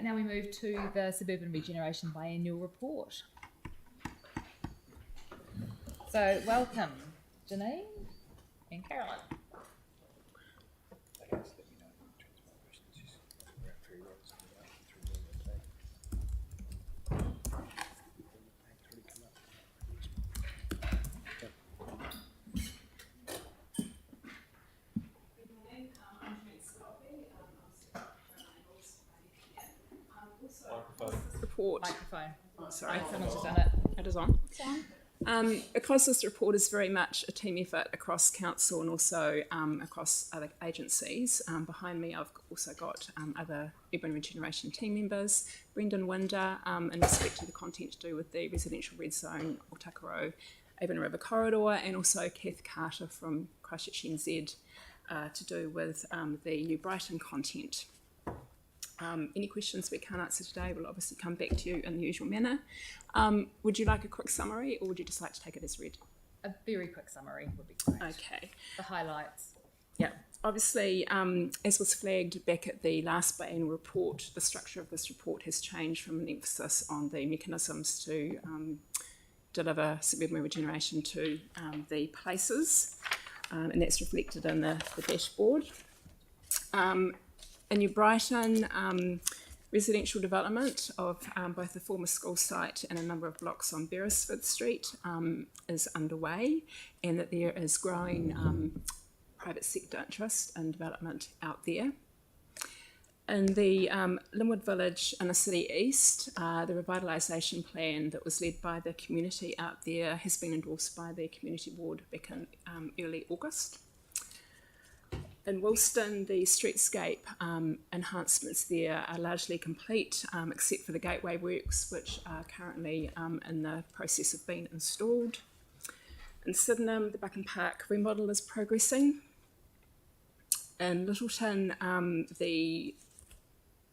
now we move to the Suburban Regeneration Biannual Report. So welcome, Janine and Carolyn. Report. Microphone. Sorry, Someone's just done it. it is on. Because this report is very much a team effort across council and also across other agencies, behind me I've also got other urban regeneration team members, Brendan Winder, in respect to the content to do with the residential red zone, Otakaro, Avon River Corridor, and also Kath Carter from Christchurch NZ to do with the New Brighton content. Any questions we can't answer today, we'll obviously come back to you in the usual manner. Would you like a quick summary, or would you just like to take it as read? A very quick summary would be great. Okay. The highlights. Yeah. Obviously, as was flagged back at the last biannual report, the structure of this report has changed from an emphasis on the mechanisms to deliver suburban regeneration to the places, and that's reflected in the dashboard. In New Brighton, residential development of both the former school site and a number of blocks on Beresford Street is underway, and that there is growing private sector interest in development out there. In the Linwood Village Inner City East, the revitalisation plan that was led by the community out there has been endorsed by the community board back in early August. In Woolston, the streetscape enhancements there are largely complete, except for the gateway works, which are currently in the process of being installed. In Sydenham, the Buchan Park remodel is progressing. In Littleton, the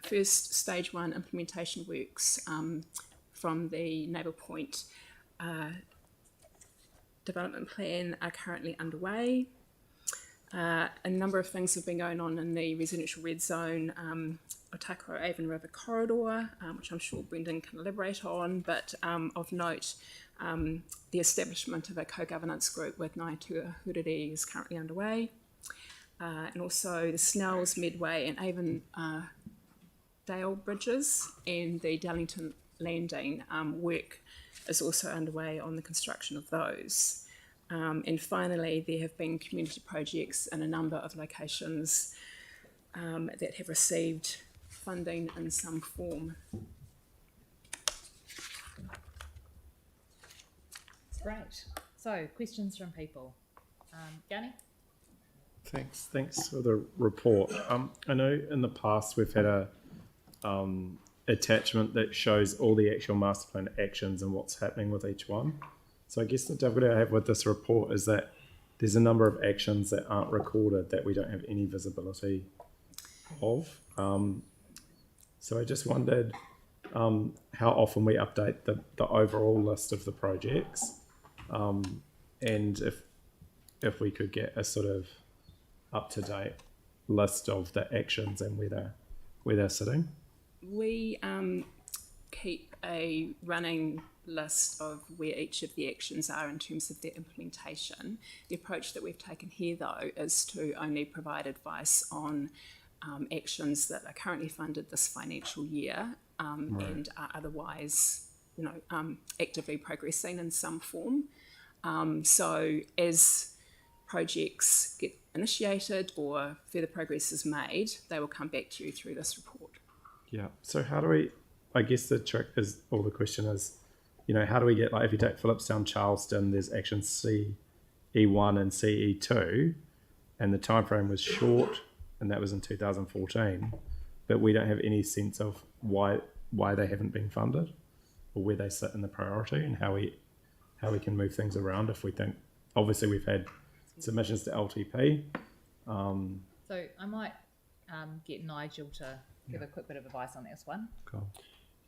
first stage 1 implementation works from the Naval Point development plan are currently underway. A number of things have been going on in the residential red zone, Otakaro Avon River Corridor, which I'm sure Brendan can elaborate on, but of note, the establishment of a co-governance group with Ngāi Huriri is currently underway, and also the Snells, Medway and Avon Dale bridges and the Darlington Landing work is also underway on the construction of those. And finally, there have been community projects in a number of locations that have received funding in some form. Great. So, questions from people. Gani? Thanks for the report. I know in the past we've had a attachment that shows all the actual master plan actions and what's happening with each one. So I guess the difficulty I have with this report is that there's a number of actions that aren't recorded that we don't have any visibility of. So I just wondered how often we update the overall list of the projects, and if we could get a sort of up-to-date list of the actions and where they're sitting. We keep a running list of where each of the actions are in terms of their implementation. The approach that we've taken here, though, is to only provide advice on actions that are currently funded this financial year and are otherwise, actively progressing in some form. So as projects get initiated or further progress is made, they will come back to you through this report. Yeah. So how do we? I guess the trick is, or the question is, how do we get, like, if you take Phillipstown, Charleston, there's action CE1 and CE2, and the time frame was short, and that was in 2014, but we don't have any sense of why they haven't been funded, or where they sit in the priority, and how we can move things around if we think. Obviously, we've had submissions to LTP. So I might get Nigel to give a quick bit of advice on this one. Cool.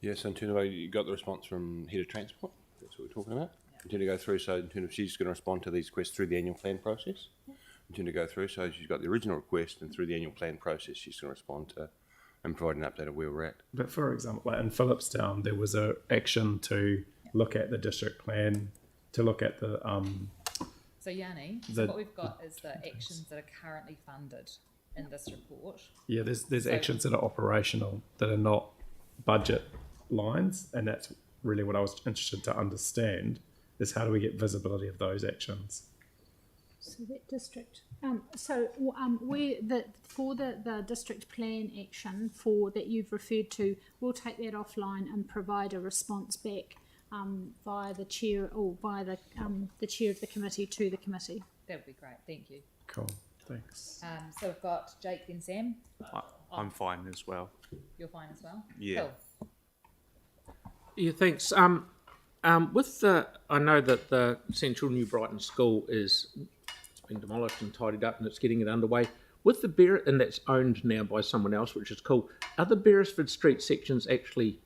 Yes, in terms of, you got the response from Head of Transport, that's what we're talking about. Yeah. In terms of go through, so in terms of she's going to respond to these requests through the annual plan process. Yeah. In terms of go through, so she's got the original request, and through the annual plan process she's going to respond to and provide an update of where we're at. But for example, like in Phillipstown, there was a action to look at the district plan, to look at the So Yanni, The- what we've got is the actions that are currently funded in this report. yeah. There's So- actions that are operational that are not budget lines, and that's really what I was interested to understand is how do we get visibility of those actions? So that district, where for the district plan action for that you've referred to, we'll take that offline and provide a response back via the chair or via the chair of the committee to the committee. That would be great. Thank you. Cool, thanks. So we've got Jake, then Sam. I'm fine as well. You're fine as well. Yeah. Cool. Yeah, thanks. With I know that the Central New Brighton School it's been demolished and tidied up, and it's getting it underway. With the and that's owned now by someone else, which is cool. Are the Beresford Street sections actually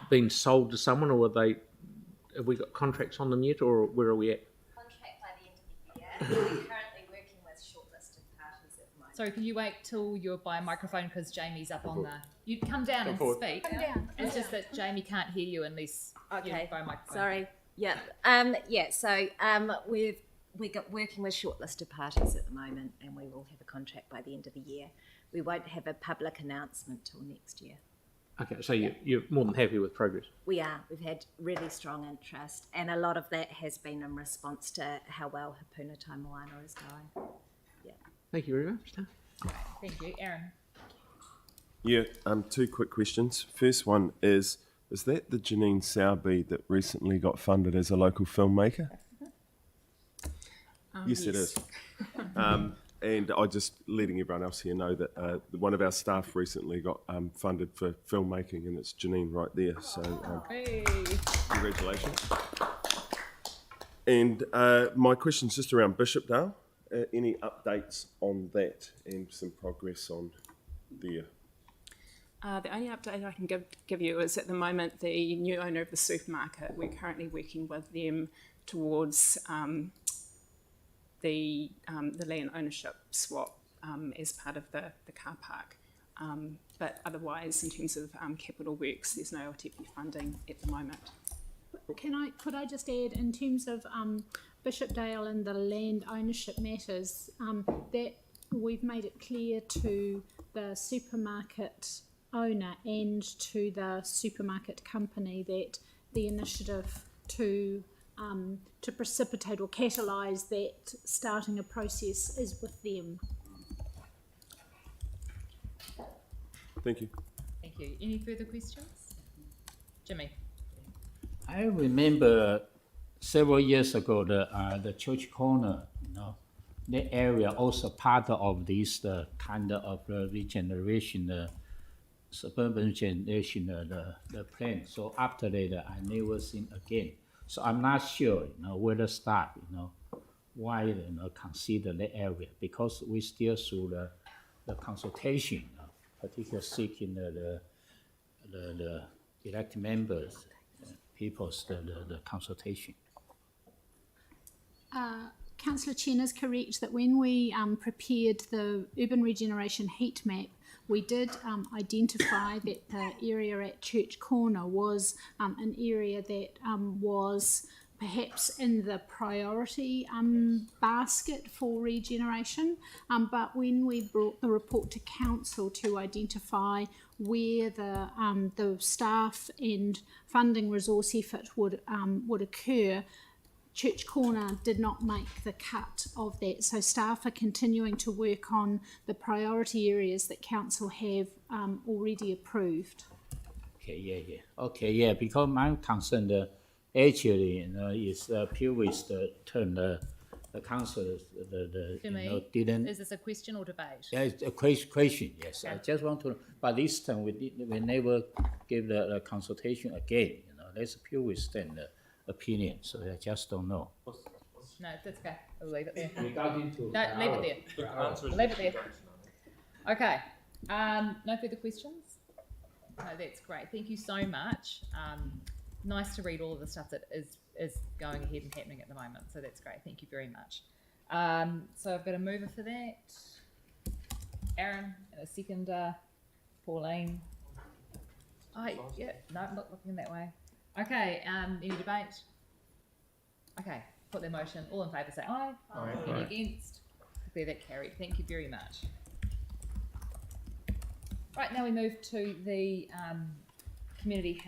been sold to someone, or have we got contracts on them yet, or where are we at? Contract by the end of the year. We're currently working with shortlisted parties at the moment. Sorry, can you wait till you're by a microphone because Jamie's up on the. You come down and forward. speak. Come down. It's just that Jamie can't hear you unless you're Okay. by a microphone. Sorry. Yeah. So we're working with shortlisted parties at the moment, and we will have a contract by the end of the year. We won't have a public announcement till next year. Okay, so you're more than happy with progress. We are. We've had really strong interest, and a lot of that has been in response to how well Hapuna Tai Moana is going. Yeah. Thank you very much. Tom. Thank you, Aaron. Yeah, two quick questions. First one is that the Janine Sowerby that recently got funded as a local filmmaker? Yes, it is. And I just letting everyone else here know that one of our staff recently got funded for filmmaking, and it's Janine right there. So Hey. congratulations. And my question's just around Bishopdale. Any updates on that and some progress on there? The only update I can give you is at the moment the new owner of the supermarket, we're currently working with them towards the land ownership swap as part of the car park. But otherwise, in terms of capital works, there's no LTP funding at the moment. Could I just add, in terms of Bishopdale and the land ownership matters, that we've made it clear to the supermarket owner and to the supermarket company that the initiative to precipitate or catalyse that starting a process is with them. Thank you. Thank you. Any further questions? Jimmy. I remember several years ago the church corner, that area also part of this kind of regeneration, the suburban regeneration, the plan. So after that, I never seen again. So I'm not sure, where to start, why consider the area, because we still through the consultation, particularly seeking the elected members, people's the consultation. Councillor Chen is correct that when we prepared the urban regeneration heat map, we did identify that the area at Church Corner was an area that was perhaps in the priority basket for regeneration, but when we brought the report to council to identify where the staff and funding resource effort would occur, Church Corner did not make the cut of that. So staff are continuing to work on the priority areas that council have already approved. Okay, yeah, because my concern actually, is previous the term the council didn't. Is this a question or debate? Yeah, it's a question. Yes, I just want to. But this time we never give the consultation again. That's a previous opinion. So I just don't know. No, that's okay. We'll leave it there. Regarding to No, leave it there. Leave it there. Okay. No further questions? No, that's great. Thank you so much. Nice to read all of the stuff that is going ahead and happening at the moment. So that's great. Thank you very much. So I've got a mover for that. Aaron, and a seconder, Pauline. Yeah, no, I'm not looking that way. Okay, any debate? Okay, put the motion. All in favour say aye. Aye. Any Aye. against? Declare that carried. Thank you very much. Right, now we move to the community housing.